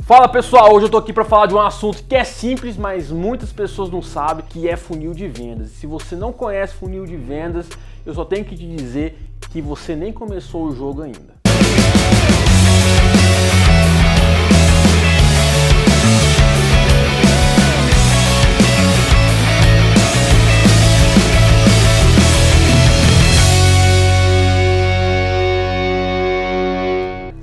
Fala pessoal, hoje eu tô aqui para falar de um assunto que é simples, mas muitas pessoas não sabem, que é funil de vendas. Se você não conhece funil de vendas, eu só tenho que te dizer que você nem começou o jogo ainda.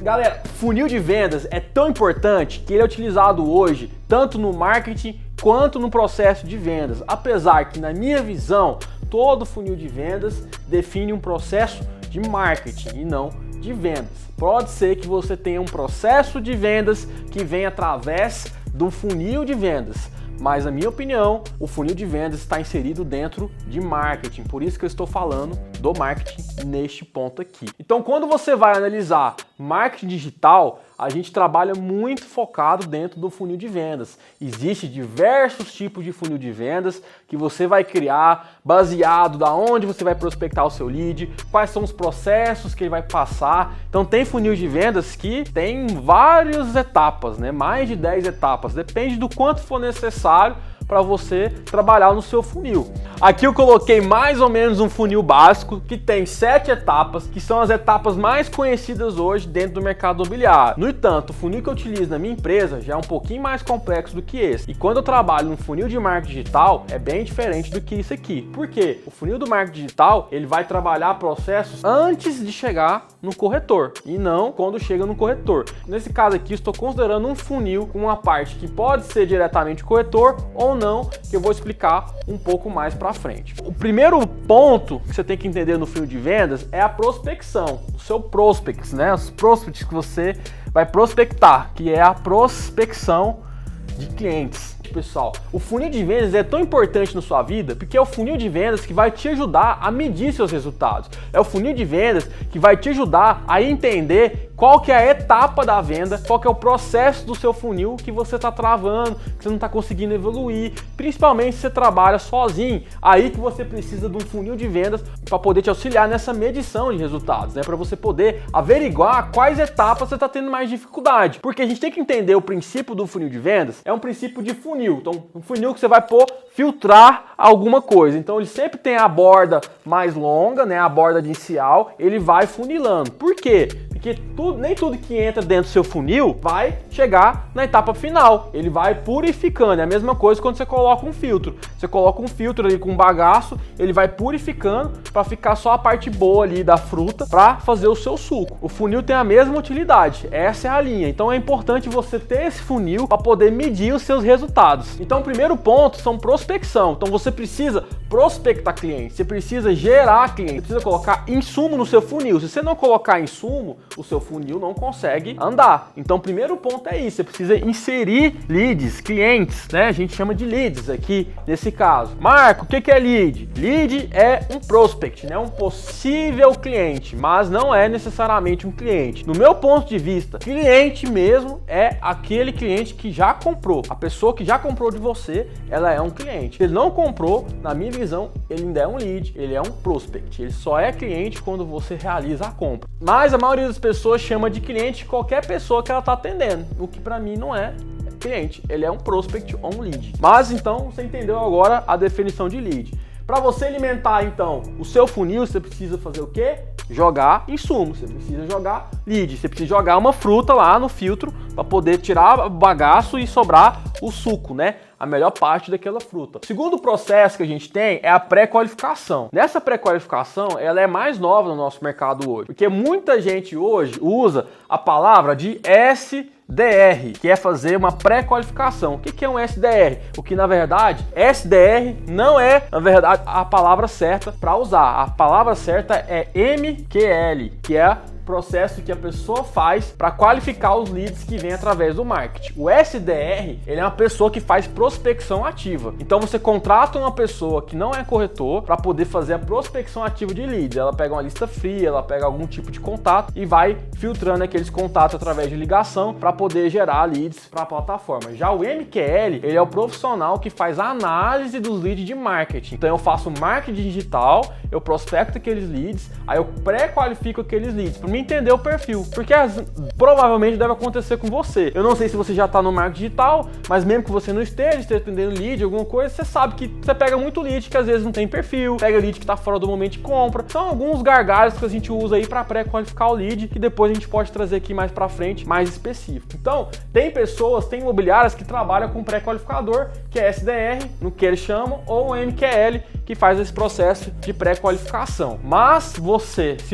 Galera, funil de vendas é tão importante que ele é utilizado hoje tanto no marketing quanto no processo de vendas. Apesar que, na minha visão, todo funil de vendas define um processo de marketing e não de vendas. Pode ser que você tenha um processo de vendas que vem através do funil de vendas, mas na minha opinião, o funil de vendas está inserido dentro de marketing. Por isso que eu estou falando do marketing neste ponto aqui. Então, quando você vai analisar marketing digital, a gente trabalha muito focado dentro do funil de vendas. Existem diversos tipos de funil de vendas que você vai criar baseado da onde você vai prospectar o seu lead, quais são os processos que ele vai passar. Então tem funil de vendas que tem várias etapas, né? Mais de 10 etapas, depende do quanto for necessário para você trabalhar no seu funil. Aqui eu coloquei mais ou menos um funil básico que tem 7 etapas, que são as etapas mais conhecidas hoje dentro do mercado imobiliário. No entanto, o funil que eu utilizo na minha empresa já é um pouquinho mais complexo do que esse. E quando eu trabalho no funil de marketing digital, é bem diferente do que isso aqui. Por quê? O funil do marketing digital, ele vai trabalhar processos antes de chegar no corretor e não quando chega no corretor. Nesse caso aqui, estou considerando um funil com uma parte que pode ser diretamente corretor ou não, que eu vou explicar um pouco mais para frente. O primeiro ponto que você tem que entender no funil de vendas é a prospecção, o seu prospects, né? Os prospects que você vai prospectar, que é a prospecção de clientes. Pessoal, o funil de vendas é tão importante na sua vida porque é o funil de vendas que vai te ajudar a medir seus resultados. É o funil de vendas que vai te ajudar a entender qual que é a etapa da venda, qual que é o processo do seu funil que você está travando, que você não está conseguindo evoluir, principalmente se você trabalha sozinho. Aí que você precisa de um funil de vendas para poder te auxiliar nessa medição de resultados, né? Para você poder averiguar quais etapas você está tendo mais dificuldade. Porque a gente tem que entender o princípio do funil de vendas, é um princípio de funil. Então, um funil que você vai filtrar alguma coisa. Então, ele sempre tem a borda mais longa, né? A borda inicial, ele vai funilando. Por quê? Porque nem tudo que entra dentro do seu funil vai chegar na etapa final. Ele vai purificando. É a mesma coisa quando você coloca um filtro. Você coloca um filtro ali com um bagaço, ele vai purificando para ficar só a parte boa ali da fruta para fazer o seu suco. O funil tem a mesma utilidade. Essa é a linha. Então é importante você ter esse funil para poder medir os seus resultados. Então o primeiro ponto são prospecção. Então você precisa prospectar clientes, você precisa gerar clientes, você precisa colocar insumo no seu funil. Se você não colocar insumo, o seu funil não consegue andar. Então o primeiro ponto é isso, você precisa inserir leads, clientes, né? A gente chama de leads aqui nesse caso. Marco, o que é lead? Lead é um prospect, né? Um possível cliente, mas não é necessariamente um cliente. No meu ponto de vista, cliente mesmo é aquele cliente que já comprou. A pessoa que já comprou de você, ela é um cliente. Se ele não comprou, na minha visão, ele ainda é um lead, ele é um prospect. Ele só é cliente quando você realiza a compra. Mas a maioria das pessoas chama de cliente qualquer pessoa que ela está atendendo, o que para mim não é cliente, ele é um prospect ou um lead. Mas então você entendeu agora a definição de lead. Para você alimentar então o seu funil, você precisa fazer o quê? Jogar insumo, você precisa jogar lead, você precisa jogar uma fruta lá no filtro para poder tirar o bagaço e sobrar o suco, né? A melhor parte daquela fruta. O segundo processo que a gente tem é a pré-qualificação. Nessa pré-qualificação, ela é mais nova no nosso mercado hoje, porque muita gente hoje usa a palavra de SDR, que é fazer uma pré-qualificação. O que é um SDR? O que na verdade, SDR não é na verdade a palavra certa para usar. A palavra certa é MQL, que é processo que a pessoa faz para qualificar os leads que vêm através do marketing. O SDR, ele é uma pessoa que faz prospecção ativa. Então você contrata uma pessoa que não é corretor para poder fazer a prospecção ativa de leads. Ela pega uma lista fria, ela pega algum tipo de contato e vai filtrando aqueles contatos através de ligação para poder gerar leads para a plataforma. Já o MQL, ele é o profissional que faz a análise dos leads de marketing. Então eu faço marketing digital, eu prospecto aqueles leads, aí eu pré-qualifico aqueles leads. Para mim me entender o perfil, porque provavelmente deve acontecer com você. Eu não sei se você já está no marketing digital, mas mesmo que você não esteja atendendo lead, alguma coisa, você sabe que você pega muito lead que às vezes não tem perfil, pega lead que está fora do momento de compra. São alguns gargalos que a gente usa aí para pré-qualificar o lead, que depois a gente pode trazer aqui mais para frente, mais específico. Então, tem imobiliárias que trabalham com pré-qualificador, que é SDR, no que eles chamam, ou MQL, que faz esse processo de pré-qualificação. Mas se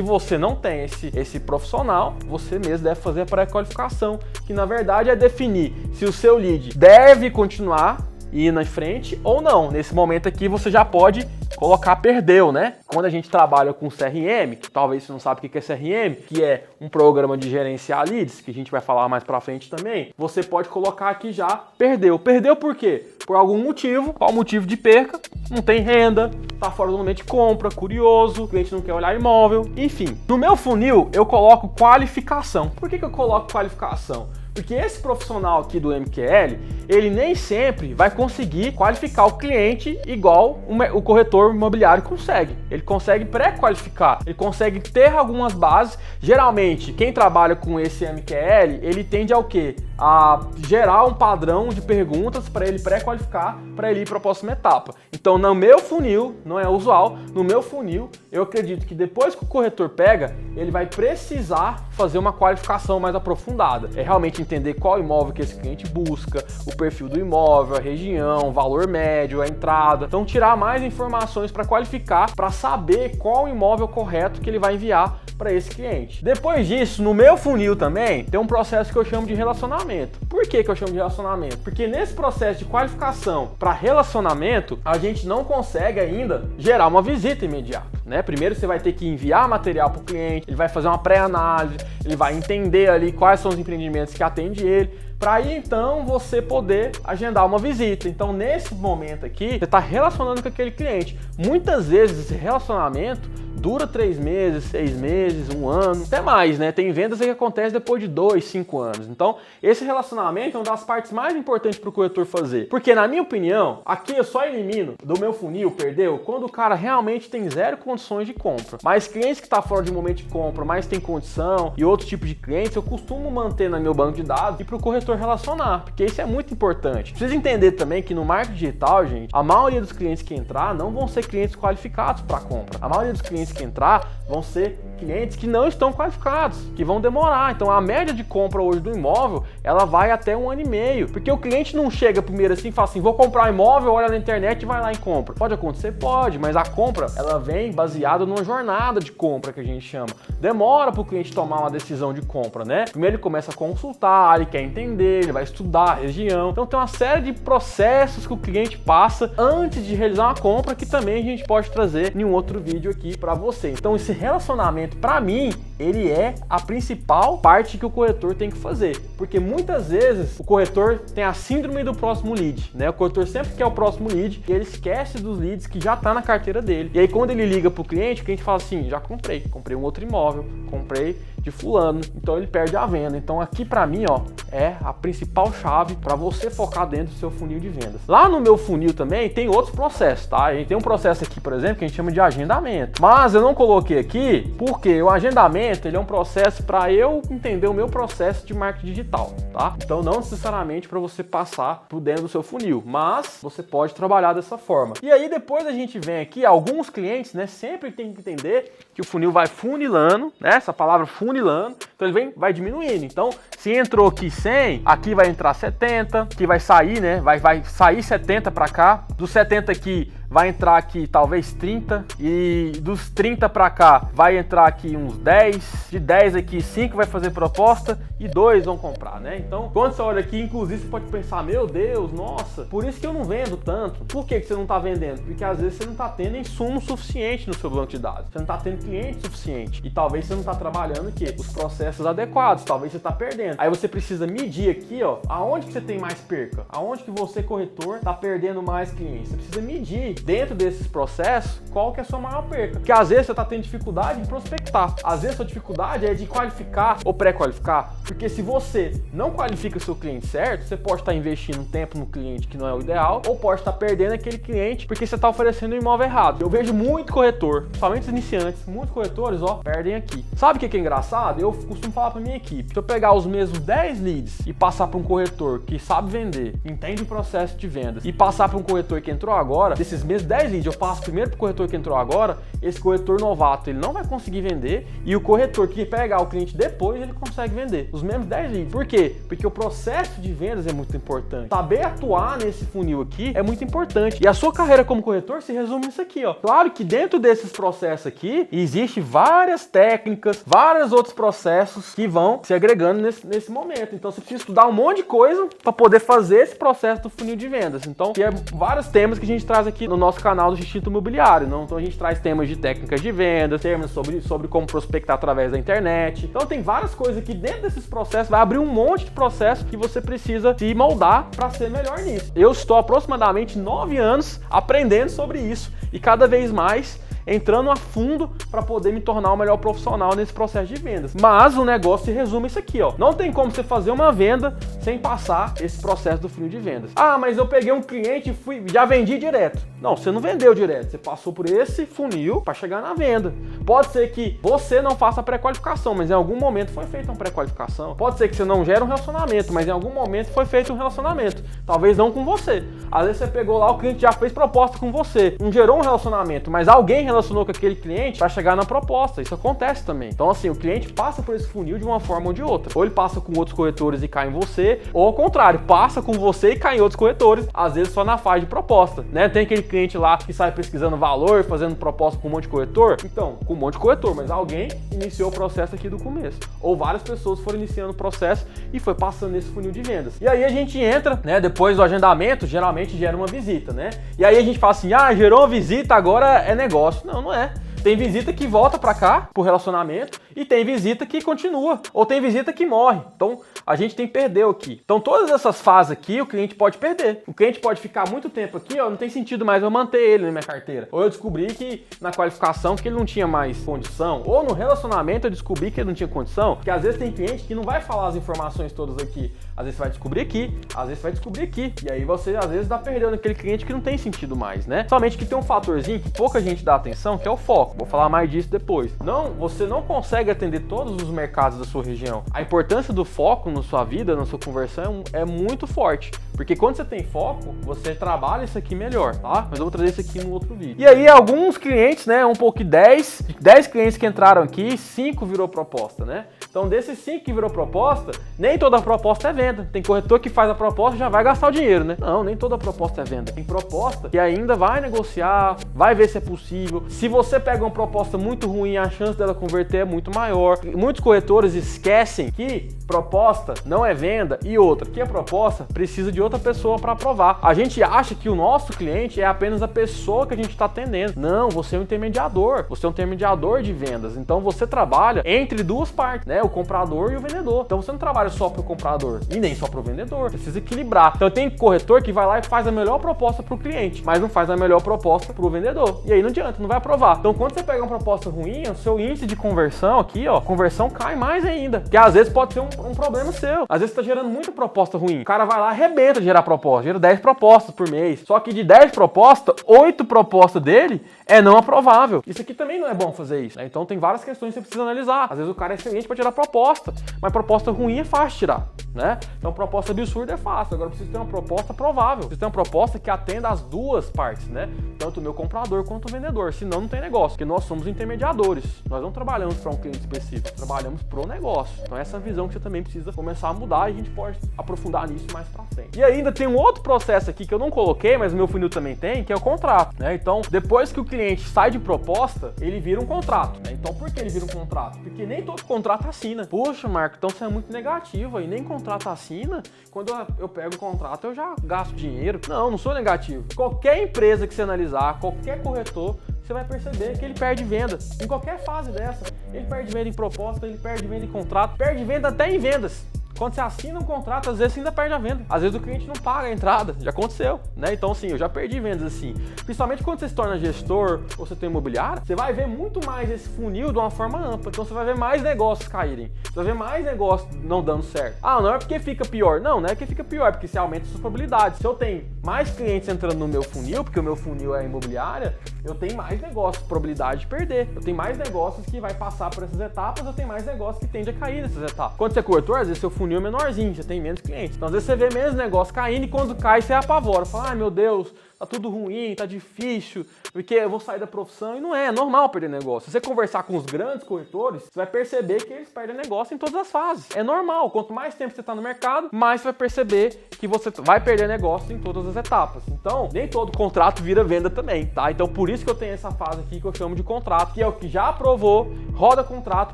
você não tem esse profissional, você mesmo deve fazer a pré-qualificação, que na verdade é definir se o seu lead deve continuar indo em frente ou não. Nesse momento aqui você já pode colocar perdeu, né? Quando a gente trabalha com CRM, que talvez você não sabe o que é CRM, que é um programa de gerenciar leads, que a gente vai falar mais pra frente também, você pode colocar aqui já perdeu. Perdeu por quê? Por algum motivo. Qual o motivo de perca? Não tem renda, tá fora do momento de compra, curioso, o cliente não quer olhar imóvel, enfim. No meu funil eu coloco qualificação. Por que eu coloco qualificação? Porque esse profissional aqui do MQL, ele nem sempre vai conseguir qualificar o cliente igual o corretor imobiliário consegue. Ele consegue pré-qualificar, ele consegue ter algumas bases. Geralmente, quem trabalha com esse MQL, ele tende ao quê? A gerar um padrão de perguntas para ele pré-qualificar, para ele ir para a próxima etapa. Então, no meu funil, não é usual, no meu funil, eu acredito que depois que o corretor pega, ele vai precisar fazer uma qualificação mais aprofundada. É realmente entender qual imóvel que esse cliente busca, o perfil do imóvel, a região, o valor médio, a entrada. Então, tirar mais informações para qualificar, para saber qual imóvel correto que ele vai enviar para esse cliente. Depois disso, no meu funil também, tem um processo que eu chamo de relacionamento. Por que eu chamo de relacionamento? Porque nesse processo de qualificação para relacionamento, a gente não consegue ainda gerar uma visita imediata, né? Primeiro você vai ter que enviar material para o cliente, ele vai fazer uma pré-análise, ele vai entender ali quais são os empreendimentos que atende ele, para aí então você poder agendar uma visita. Então nesse momento aqui, você está relacionando com aquele cliente. Muitas vezes esse relacionamento dura 3 meses, 6 meses, 1 ano, até mais, né? Tem vendas que acontecem depois de 2, 5 anos. Então, esse relacionamento é uma das partes mais importantes para o corretor fazer. Porque, na minha opinião, aqui eu só elimino do meu funil, perdeu, quando o cara realmente tem zero condições de compra. Mas clientes que estão fora de momento de compra, mas tem condição, e outros tipos de clientes, eu costumo manter no meu banco de dados e para o corretor relacionar, porque isso é muito importante. Precisa entender também que no marketing digital, gente, a maioria dos clientes que entrar não vão ser clientes qualificados para compra. A maioria dos clientes que entrar vão ser clientes que não estão qualificados, que vão demorar. Então a média de compra hoje do imóvel, ela vai até 1 ano e meio, porque o cliente não chega primeiro assim e fala assim, vou comprar um imóvel, olha na internet e vai lá e compra. Pode acontecer? Pode, mas a compra, ela vem baseada numa jornada de compra que a gente chama. Demora para o cliente tomar uma decisão de compra, né? Primeiro ele começa a consultar, ele quer entender, ele vai estudar a região. Então tem uma série de processos que o cliente passa antes de realizar uma compra, que também a gente pode trazer em um outro vídeo aqui para você. Então esse relacionamento, para mim, ele é a principal parte que o corretor tem que fazer, porque muitas vezes o corretor tem a síndrome do próximo lead, né? O corretor sempre quer o próximo lead e ele esquece dos leads que já tá na carteira dele. E aí quando ele liga pro cliente, o cliente fala assim, já comprei um outro imóvel, comprei de fulano, então ele perde a venda. Então aqui para mim, ó, é a principal chave para você focar dentro do seu funil de vendas. Lá no meu funil também tem outros processos, tá? A gente tem um processo aqui, por exemplo, que a gente chama de agendamento, mas eu não coloquei aqui porque o agendamento, ele é um processo para eu entender o meu processo de marketing digital, tá? Então não necessariamente para você passar por dentro do seu funil, mas você pode trabalhar dessa forma. E aí depois a gente vem aqui, alguns clientes, né, sempre tem que entender que o funil vai funilando, né? Essa palavra funilando, então ele vai diminuindo. Então, se entrou aqui 100, aqui vai entrar 70, aqui vai sair, né? Vai sair 70 para cá, dos 70 aqui vai entrar aqui talvez 30, e dos 30 para cá vai entrar aqui uns 10, de 10 aqui 5 vai fazer proposta e 2 vão comprar, né? Então, quando você olha aqui, inclusive você pode pensar, meu Deus, nossa, por isso que eu não vendo tanto. Por que você não tá vendendo? Porque às vezes você não tá tendo insumo suficiente no seu banco de dados, você não tá tendo cliente suficiente, e talvez você não tá trabalhando os processos adequados, talvez você tá perdendo. Aí você precisa medir aqui, ó, aonde que você tem mais perca, aonde que você, corretor, tá perdendo mais clientes. Você precisa medir dentro desses processos, qual que é a sua maior perca? Porque às vezes você está tendo dificuldade em prospectar. Às vezes a sua dificuldade é de qualificar ou pré-qualificar. Porque se você não qualifica o seu cliente certo, você pode estar investindo tempo no cliente que não é o ideal, ou pode estar perdendo aquele cliente porque você está oferecendo o imóvel errado. Eu vejo muito corretor, principalmente os iniciantes, muitos corretores, perdem aqui. Sabe o que é engraçado? Eu costumo falar para minha equipe, se eu pegar os mesmos 10 leads e passar para um corretor que sabe vender, entende o processo de vendas, e passar para um corretor que entrou agora, desses mesmos 10 leads, eu passo primeiro para o corretor que entrou agora, esse corretor novato, ele não vai conseguir vender, e o corretor que pegar o cliente depois, ele consegue vender os mesmos 10 leads. Por quê? Porque o processo de vendas é muito importante. Saber atuar nesse funil aqui é muito importante. E a sua carreira como corretor se resume nisso aqui, Claro que dentro desses processos aqui, existe várias técnicas, vários outros processos que vão se agregando nesse momento. Então você precisa estudar um monte de coisa para poder fazer esse processo do funil de vendas. Então, que é vários temas que a gente traz aqui no nosso canal do Instinto Imobiliário. Então a gente traz temas de técnicas de vendas, temas sobre como prospectar através da internet. Então tem várias coisas aqui dentro desses processos, vai abrir um monte de processo que você precisa se moldar para ser melhor nisso. Eu estou aproximadamente 9 anos aprendendo sobre isso e cada vez mais entrando a fundo para poder me tornar o melhor profissional nesse processo de vendas. Mas o negócio se resume isso aqui, Não tem como você fazer uma venda sem passar esse processo do funil de vendas. Ah, mas eu peguei um cliente e já vendi direto. Não, você não vendeu direto, você passou por esse funil para chegar na venda. Pode ser que você não faça a pré-qualificação, mas em algum momento foi feita uma pré-qualificação. Pode ser que você não gere um relacionamento, mas em algum momento foi feito um relacionamento. Talvez não com você. Às vezes você pegou lá, o cliente já fez proposta com você. Não gerou um relacionamento, mas alguém relacionou com aquele cliente para chegar na proposta. Isso acontece também. Então assim, o cliente passa por esse funil de uma forma ou de outra. Ou ele passa com outros corretores e cai em você, ou ao contrário, passa com você e cai em outros corretores, às vezes só na fase de proposta, né? Tem aquele cliente lá que sai pesquisando valor, fazendo proposta com um monte de corretor. Então, com um monte de corretor, mas alguém iniciou o processo aqui do começo. Ou várias pessoas foram iniciando o processo e foi passando nesse funil de vendas. E aí a gente entra, né? Depois do agendamento, geralmente gera uma visita, né? E aí a gente fala assim, gerou uma visita, agora é negócio. Não é. Tem visita que volta pra cá, pro relacionamento, e tem visita que continua, ou tem visita que morre. Então, a gente tem perdeu aqui. Então, todas essas fases aqui, o cliente pode perder. O cliente pode ficar muito tempo aqui, não tem sentido mais eu manter ele na minha carteira. Ou eu descobri que na qualificação que ele não tinha mais condição, ou no relacionamento eu descobri que ele não tinha condição, porque às vezes tem cliente que não vai falar as informações todas aqui. Às vezes você vai descobrir aqui, às vezes você vai descobrir aqui. E aí você, às vezes, tá perdendo aquele cliente que não tem sentido mais, né? Somente que tem um fatorzinho que pouca gente dá atenção, que é o foco. Vou falar mais disso depois. Você não consegue atender todos os mercados da sua região. A importância do foco na sua vida, na sua conversão, é muito forte. Porque quando você tem foco, você trabalha isso aqui melhor, tá? Mas eu vou trazer isso aqui no outro vídeo. E aí, alguns clientes, né? Um pouco de 10 clientes que entraram aqui, 5 virou proposta, né? Então, desses 5 que virou proposta, nem toda proposta é venda. Tem corretor que faz a proposta e já vai gastar o dinheiro, né? Não, nem toda proposta é venda. Tem proposta que ainda vai negociar, vai ver se é possível. Se você pega uma proposta muito ruim, a chance dela converter é muito maior. Muitos corretores esquecem que proposta não é venda e outra, que a proposta precisa de outra pessoa para aprovar. A gente acha que o nosso cliente é apenas a pessoa que a gente está atendendo. Não, você é um intermediador. Você é um intermediador de vendas. Então você trabalha entre duas partes, né? O comprador e o vendedor. Então você não trabalha só para o comprador e nem só para o vendedor. Você precisa equilibrar. Então tem corretor que vai lá e faz a melhor proposta para o cliente, mas não faz a melhor proposta para o vendedor. E aí não adianta, não vai aprovar. Então quando você pega uma proposta ruim, o seu índice de conversão aqui, conversão cai mais ainda. Que às vezes pode ser um problema seu. Às vezes você tá gerando muita proposta ruim. O cara vai lá, arrebenta de gerar proposta, gera 10 propostas por mês. Só que de 10 propostas, 8 propostas dele é não aprovável. Isso aqui também não é bom fazer isso, né? Então tem várias questões que você precisa analisar. Às vezes o cara é excelente para tirar proposta, mas proposta ruim é fácil de tirar, né? Então proposta absurda é fácil. Agora precisa ter uma proposta provável. Precisa ter uma proposta que atenda as duas partes, né? Tanto o meu comprador quanto o vendedor. Senão não tem negócio, porque nós somos intermediadores. Nós não trabalhamos para um cliente específico, trabalhamos pro negócio. Então essa visão que você também precisa começar a mudar e a gente pode aprofundar nisso mais pra frente. E ainda tem um outro processo aqui que eu não coloquei, mas o meu funil também tem, que é o contrato, né? Então, depois que o cliente sai de proposta, ele vira um contrato, né? Então, por que ele vira um contrato? Porque nem todo contrato assina. Poxa, Marco, então você é muito negativo aí, nem contrato assina. Quando eu pego o contrato, eu já gasto dinheiro. Não sou negativo. Qualquer empresa que você analisar, qualquer corretor, você vai perceber que ele perde venda em qualquer fase dessa. Ele perde venda em proposta, ele perde venda em contrato, perde venda até em vendas. Quando você assina um contrato, às vezes você ainda perde a venda. Às vezes o cliente não paga a entrada, já aconteceu, né? Então assim, eu já perdi vendas assim. Principalmente quando você se torna gestor ou você tem imobiliário, você vai ver muito mais esse funil de uma forma ampla. Então você vai ver mais negócios caírem, você vai ver mais negócios não dando certo. Ah, não é porque fica pior. Não é porque fica pior, é porque você aumenta a sua probabilidade. Se eu tenho mais clientes entrando no meu funil, porque o meu funil é imobiliária, eu tenho mais negócios, probabilidade de perder. Eu tenho mais negócios que vai passar por essas etapas, eu tenho mais negócios que tende a cair nessas etapas. Quando você é corretor, às vezes seu funil é menorzinho, você tem menos clientes. Então às vezes você vê menos negócios caindo e quando cai você apavora. Fala, ai meu Deus, tá tudo ruim, tá difícil, porque eu vou sair da profissão. E não é normal perder negócio. Se você conversar com os grandes corretores, você vai perceber que eles perdem negócio em todas as fases. É normal, quanto mais tempo você tá no mercado, mais você vai perceber que você vai perder negócio em todas as etapas. Então, nem todo contrato vira venda também, tá? Então, por isso que eu tenho essa fase aqui que eu chamo de contrato, que é o que já aprovou, roda contrato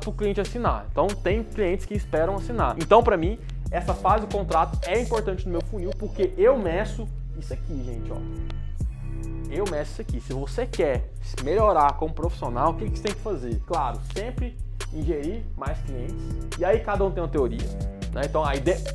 para o cliente assinar. Então, tem clientes que esperam assinar. Então, para mim, essa fase do contrato é importante no meu funil, porque eu meço isso aqui, gente, ó. Eu meço isso aqui. Se você quer melhorar como profissional, o que você tem que fazer? Claro, sempre ingerir mais clientes. E aí cada um tem uma teoria, né? Então,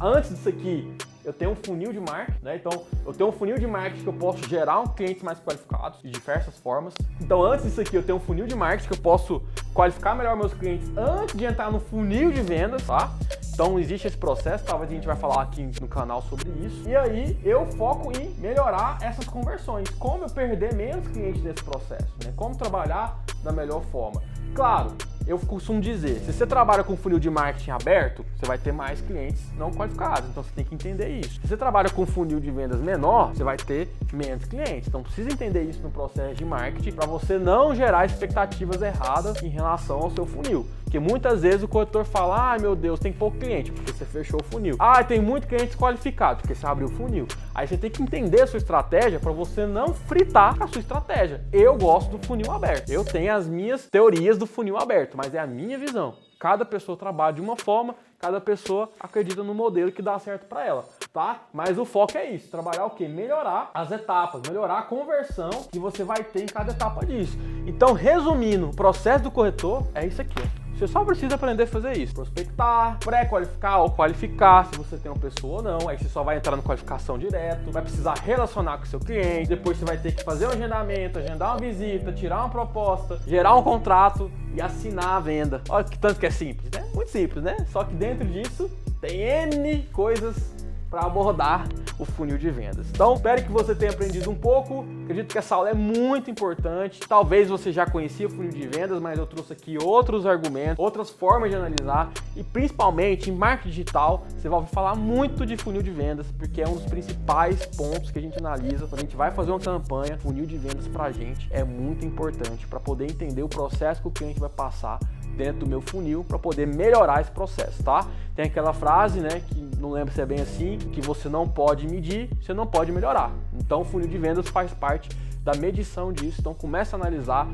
antes disso aqui, eu tenho um funil de marketing, né? Então, eu tenho um funil de marketing que eu posso gerar clientes mais qualificados de diversas formas. Então, antes disso aqui, eu tenho um funil de marketing que eu posso qualificar melhor meus clientes antes de entrar no funil de vendas, tá? Então, existe esse processo, talvez a gente vai falar aqui no canal sobre isso. E aí, eu foco em melhorar essas conversões. Como eu perder menos clientes nesse processo, né? Como trabalhar da melhor forma. Claro, eu costumo dizer, se você trabalha com funil de marketing aberto, você vai ter mais clientes não qualificados, então você tem que entender isso. Se você trabalha com funil de vendas menor, você vai ter menos clientes, então precisa entender isso no processo de marketing para você não gerar expectativas erradas em relação ao seu funil. Porque muitas vezes o corretor fala, ai meu Deus, tem pouco cliente, porque você fechou o funil. Ah, tem muito cliente qualificado, porque você abriu o funil. Aí você tem que entender a sua estratégia para você não fritar a sua estratégia. Eu gosto do funil aberto. Eu tenho as minhas teorias do funil aberto, mas é a minha visão. Cada pessoa trabalha de uma forma, cada pessoa acredita no modelo que dá certo para ela, tá? Mas o foco é isso, trabalhar o quê? Melhorar as etapas, melhorar a conversão que você vai ter em cada etapa disso. Então, resumindo, o processo do corretor é isso aqui, ó. Você só precisa aprender a fazer isso. Prospectar, pré-qualificar ou qualificar, se você tem uma pessoa ou não. Aí você só vai entrar na qualificação direto, vai precisar relacionar com o seu cliente, depois você vai ter que fazer um agendamento, agendar uma visita, tirar uma proposta, gerar um contrato e assinar a venda. Olha que tanto que é simples, né? Muito simples, né? Só que dentro disso tem N coisas para abordar o funil de vendas. Então, espero que você tenha aprendido um pouco. Acredito que essa aula é muito importante. Talvez você já conhecia o funil de vendas, mas eu trouxe aqui outros argumentos, outras formas de analisar e principalmente em marketing digital, você vai ouvir falar muito de funil de vendas, porque é um dos principais pontos que a gente analisa quando a gente vai fazer uma campanha. Funil de vendas pra gente é muito importante para poder entender o processo que o cliente vai passar dentro do meu funil para poder melhorar esse processo, tá? Tem aquela frase, né, que não lembro se é bem assim, que você não pode medir, você não pode melhorar. Então, o funil de vendas faz parte da medição disso. Então, começa a analisar,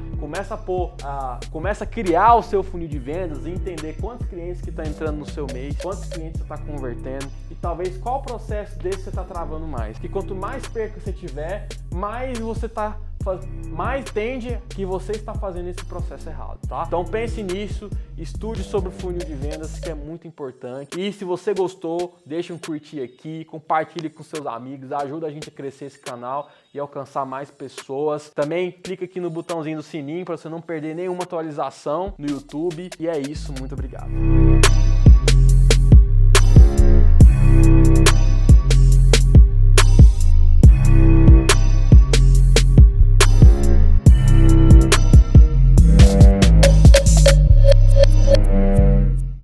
começa a criar o seu funil de vendas e entender quantos clientes que está entrando no seu mês, quantos clientes você está convertendo e talvez qual processo desse você está travando mais. Porque quanto mais perca você tiver, mais tende que você está fazendo esse processo errado, tá? Então pense nisso, estude sobre o funil de vendas, que é muito importante. E se você gostou, deixa um curtir aqui, compartilhe com seus amigos, ajuda a gente a crescer esse canal e alcançar mais pessoas. Também clica aqui no botãozinho do sininho para você não perder nenhuma atualização no YouTube. E é isso, muito obrigado.